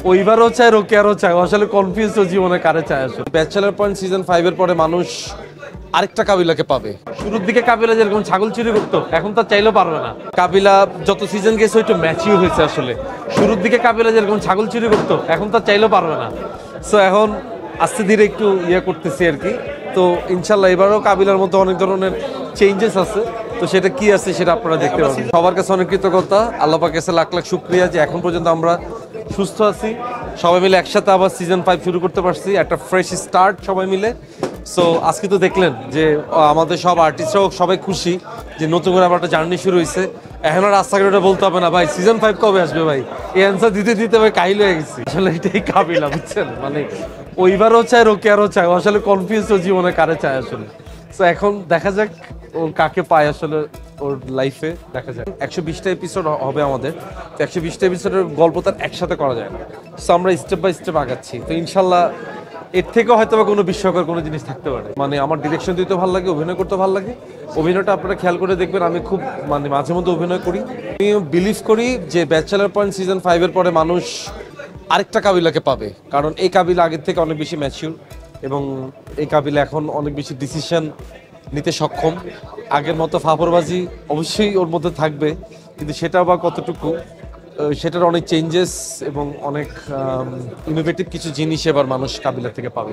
ওইবারও চায় রোকেয়ারও চায়, আসলে কনফিউজ জীবনে কারে চায় আসলে। ব্যাচেলার পয়েন্ট সিজন 5 এর পরে মানুষ আরেকটা কাবিলাকে পাবে। শুরুর দিকে কাবিলা যেরকম ছাগল চুরি করতো, এখন তো চাইলেও পারবে না। কাবিলা যত সিজন গেছে একটু ম্যাচিউর হয়েছে আসলে। শুরুর দিকে কাবিলা যেরকম ছাগল চুরি করতো, এখন তো চাইলেও পারবে না। সো এখন আস্তে ধীরে একটু করতেছি আর কি। তো ইনশাল্লাহ এবারও কাবিলার মধ্যে অনেক ধরনের চেঞ্জেস আছে। তো সেটা কি আছে সেটা আপনারা দেখতে পাবেন। সবার কাছে অনেক কৃতজ্ঞতা, আল্লাহ পাকের কাছে লাখ লাখ শুকরিয়া যে এখন পর্যন্ত আমরা সুস্থ আছি, সবাই মিলে একসাথে আবার সিজন 5 শুরু করতে পারছি, একটা ফ্রেশ স্টার্ট সবাই মিলে। সো আজকে তো দেখলেন যে আমাদের সব আর্টিস্টরাও সবাই খুশি যে নতুন করে আবার একটা জার্নি শুরু হয়েছে। এখন আর রাস্তাঘাটে বলতে হবে না ভাই সিজন 5 কবে আসবে ভাই, এই অ্যান্সার দিতে দিতে ভাই কাহিল হয়ে গেছি। আসলে এটাই কাবিলা, বুঝছেন, মানে ওইবারও চায় রোকেয়ারও চায়, আসলে কনফিউজ জীবনে কারে চায় আসলে। তো এখন দেখা যাক ও কাকে পায় আসলে ওর লাইফে, দেখা যাক। 120টা এপিসোড হবে আমাদের, তো 120টা এপিসোডের গল্প তার একসাথে করা যায় না। সো আমরা স্টেপ বাই স্টেপ আগাচ্ছি। তো ইনশাল্লাহ এর থেকেও হয়তো বা কোনো বিস্ময়কর কোনো জিনিস থাকতে পারে। মানে আমার ডিরেকশন দিতে ভালো লাগে, অভিনয় করতে ভালো লাগে। অভিনয়টা আপনারা খেয়াল করে দেখবেন, আমি খুব মানে মাঝে মধ্যে অভিনয় করি। আমি বিলিভ করি যে ব্যাচেলার পয়েন্ট সিজন 5 এর পরে মানুষ আরেকটা কাবিলাকে পাবে, কারণ এই কাবিলা আগের থেকে অনেক বেশি ম্যাচিউর এবং এই কাবিলা এখন অনেক বেশি ডিসিশন নিতে সক্ষম। আগের মতো ফাফরবাজি অবশ্যই ওর মধ্যে থাকবে, কিন্তু সেটা বা কতটুকু, সেটার অনেক চেঞ্জেস এবং অনেক ইনোভেটিভ কিছু জিনিস এবার মানুষ কাবিলা থেকে পাবে।